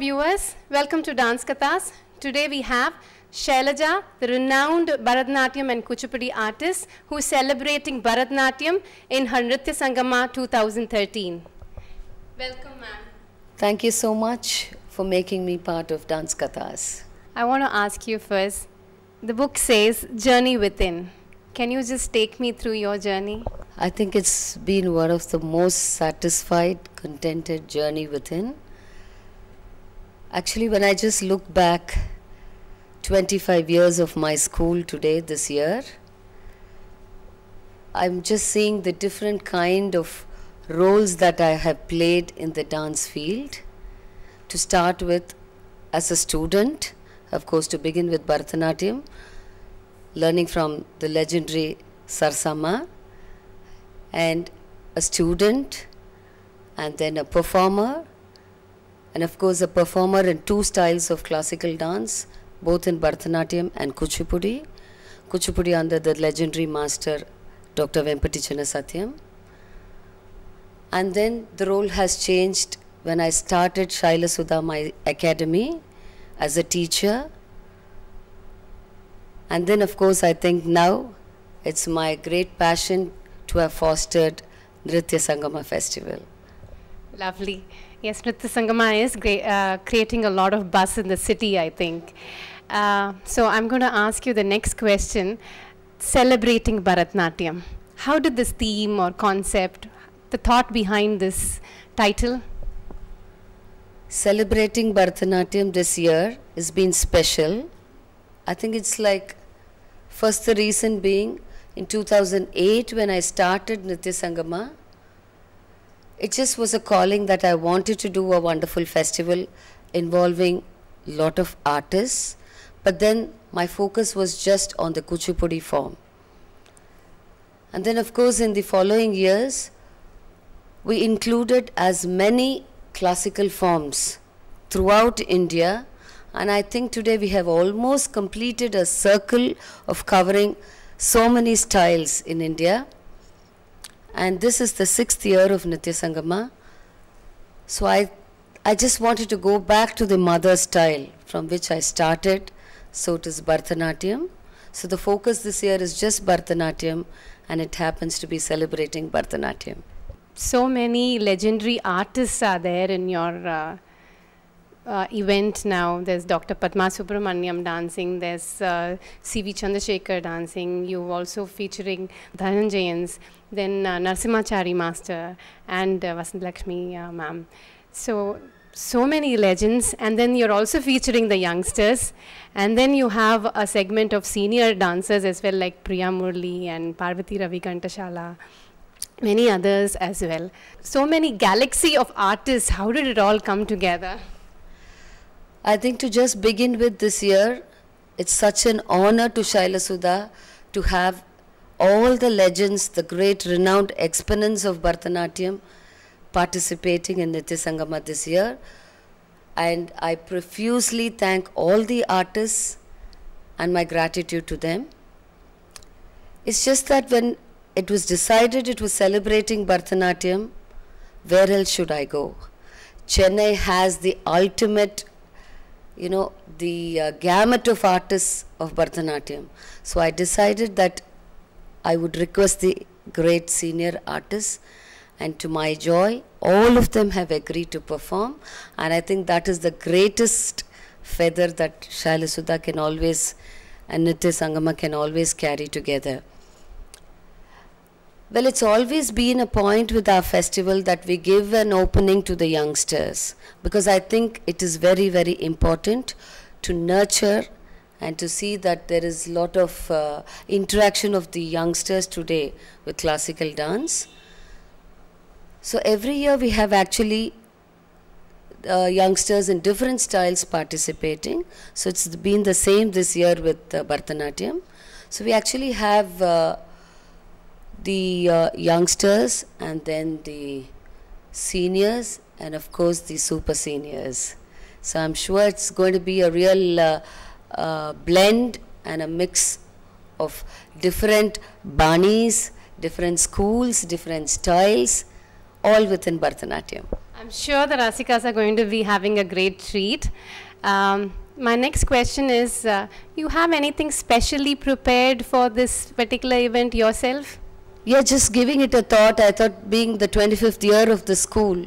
viewers, welcome to Dance Kathas. Today we have Shailaja, the renowned Bharatanatyam and Kuchipudi artist who is celebrating Bharatanatyam in her Nritya Sangama 2013. Welcome, ma'am. Thank you so much for making me part of Dance Kathas. I want to ask you first, the book says Journey Within. Can you just take me through your journey? I think it's been one of the most satisfied, contented journey within. Actually, when I just look back 25 years of my school today, this year, I'm just seeing the different kind of roles that I have played in the dance field. To start with, as a student, of course, to begin with Bharatanatyam, learning from the legendary Sarsama, and a student, and then a performer, and of course a performer in two styles of classical dance, both in Bharatanatyam and Kuchipudi. Kuchipudi under the legendary master Dr. Vempati Chinna Satyam. And then the role has changed when I started Shaila Sudha, my academy, as a teacher. And then of course I think now it's my great passion to have fostered Nritya Sangama Festival. Lovely. Yes, Nritya Sangama is creating a lot of buzz in the city, I think. So I'm going to ask you the next question. Celebrating Bharatanatyam. How did this theme or concept, the thought behind this title? Celebrating Bharatanatyam this year has been special. I think it's like, first the reason being, in 2008 when I started Nritya Sangama, it just was a calling that I wanted to do a wonderful festival involving a lot of artists, but then my focus was just on the Kuchipudi form. And then of course in the following years, we included as many classical forms throughout India, and I think today we have almost completed a circle of covering so many styles in India. And this is the 6th year of Nritya Sangama. So I just wanted to go back to the mother style from which I started. So it is Bharatanatyam. So the focus this year is just Bharatanatyam, and it happens to be celebrating Bharatanatyam. So many legendary artists are there in your event now. There's Dr. Padma Subramaniam dancing, there's C.V. Chandrasekhar dancing, you also featuring Dhananjayans, then Narsimachari Master and Vasant Lakshmi ma'am. So many legends, and then you're also featuring the youngsters, and then you have a segment of senior dancers as well, like Priya Murli and Parvati Ravi Kantashala, many others as well. So many galaxy of artists. How did it all come together? I think to just begin with this year, it's such an honor to Shaila Sudha to have all the legends, the great renowned exponents of Bharatanatyam participating in Nritya Sangama this year. And I profusely thank all the artists and my gratitude to them. It's just that when it was decided it was celebrating Bharatanatyam, where else should I go? Chennai has the ultimate, you know, the gamut of artists of Bharatanatyam. So I decided that I would request the great senior artists, and to my joy, all of them have agreed to perform, and I think that is the greatest feather that Shaila Sudha can always, and Nritya Sangama can always carry together. Well, it's always been a point with our festival that we give an opening to the youngsters, because I think it is very, very important to nurture and to see that there is a lot of interaction of the youngsters today with classical dance. So every year we have actually youngsters in different styles participating. So it's been the same this year with Bharatanatyam. So we actually have the youngsters, and then the seniors, and of course the super seniors. So I'm sure it's going to be a real blend and a mix of different banis, different schools, different styles, all within Bharatanatyam. I'm sure the Rasikas are going to be having a great treat. My next question is, you have anything specially prepared for this particular event yourself? Yeah, just giving it a thought. I thought, being the 25th year of the school,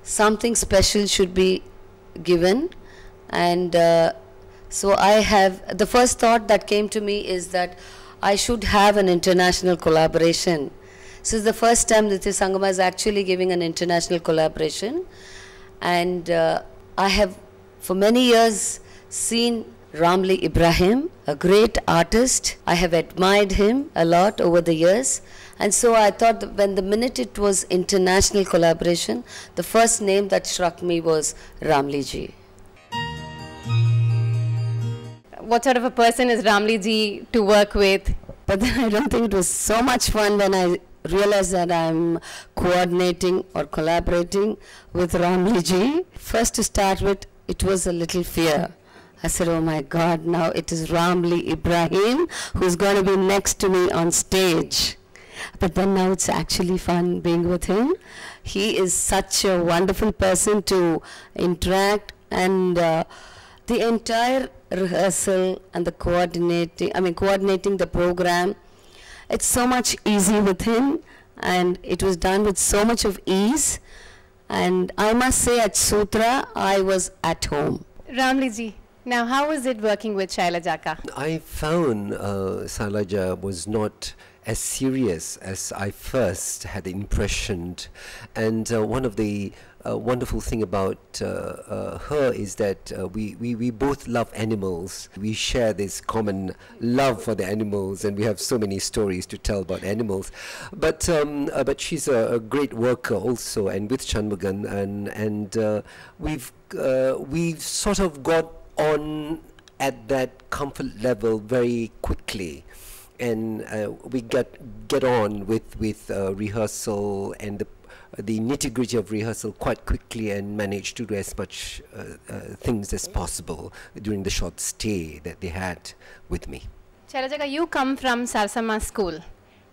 something special should be given. And so I have, the first thought that came to me is that I should have an international collaboration. So it's the first time that the Sangama is actually giving an international collaboration. And I have for many years seen Ramli Ibrahim, a great artist. I have admired him a lot over the years. And so I thought that when the minute it was international collaboration, the first name that struck me was Ramli ji. What sort of a person is Ramli ji to work with? But then I don't think it was so much fun when I realized that I'm coordinating or collaborating with Ramli ji. First, to start with, it was a little fear. I said, oh my God, now it is Ramli Ibrahim who's going to be next to me on stage. But then now it's actually fun being with him. He is such a wonderful person to interact, and the entire rehearsal and the coordinating the program, it's so much easy with him, and it was done with so much of ease. And I must say, at Sutra, I was at home. Ramli ji, now how was it working with Shailajaka? I found Shailaja was not as serious as I first had the impression. And one of the wonderful thing about her is that we both love animals. We share this common love for the animals, and we have so many stories to tell about animals. But she's a great worker also, and with Shanmugan, and we've sort of got on at that comfort level very quickly. And we get on with rehearsal and the nitty-gritty of rehearsal quite quickly, and manage to do as much things as possible during the short stay that they had with me. Shailajaka, you come from Sarsama school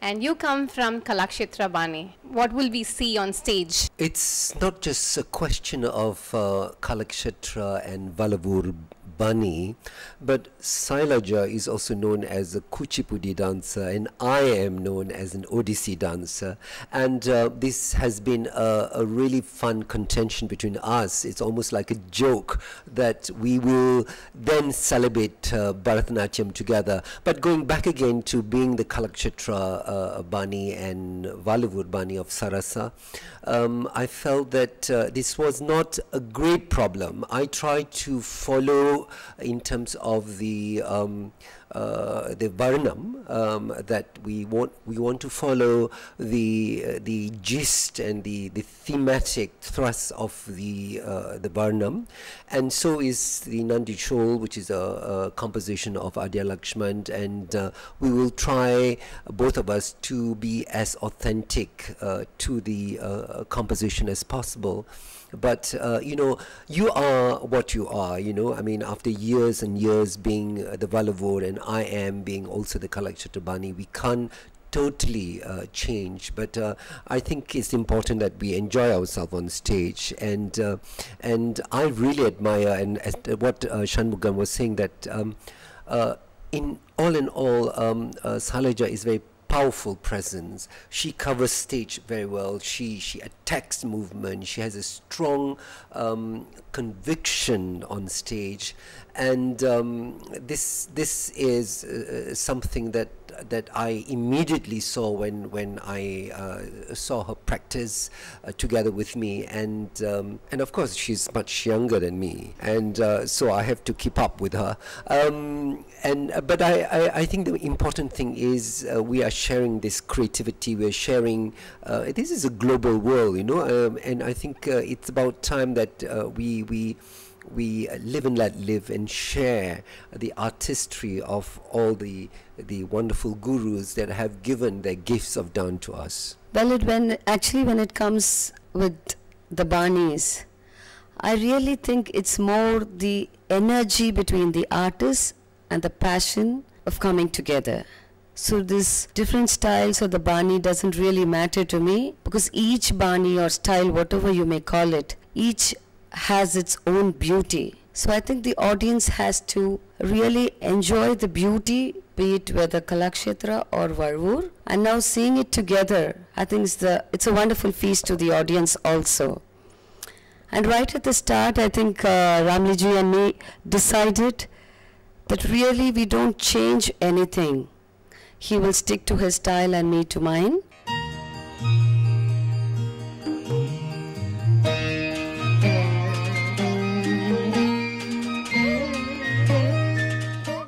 and you come from Kalakshetra Bani. What will we see on stage? It's not just a question of Kalakshetra and Valavur Bani, but Shailaja is also known as a Kuchipudi dancer, and I am known as an Odissi dancer. And this has been a really fun contention between us. It's almost like a joke that we will then celebrate Bharatanatyam together. But going back again to being the Kalakshetra Bani and Valavur Bani of Sarasa, I felt that this was not a great problem. I tried to follow in terms of the Varnam, that we want to follow the gist and the thematic thrust of the Varnam, and so is the Nandi Chol, which is a composition of Adya Lakshman, and we will try, both of us, to be as authentic to the composition as possible. But you are what you are, I mean, after years and years being the Valavur, and I am being also the Kalakshetra Bani, we can't totally change. But I think it's important that we enjoy ourselves on stage, and I really admire, and what Shanmugan was saying, that in all, Shailaja is very powerful presence. She covers stage very well. She attacks movement. She has a strong conviction on stage, and this is something that I immediately saw when I saw her practice together with me, and of course she's much younger than me, and so I have to keep up with her. But I think the important thing is we are sharing this creativity. We are sharing. This is a global world, and I think it's about time that we live and let live, and share the artistry of all the wonderful gurus that have given their gifts of dance to us. Well, when it comes with the Banis, I really think it's more the energy between the artist and the passion of coming together. So this different styles of the Bani doesn't really matter to me, because each Bani or style, whatever you may call it, each has its own beauty. So I think the audience has to really enjoy the beauty, be it whether Kalakshetra or Varvur, and now seeing it together, I think it's a wonderful feast to the audience also. And right at the start, I think Ramliji and me decided that really we don't change anything. He will stick to his style and me to mine.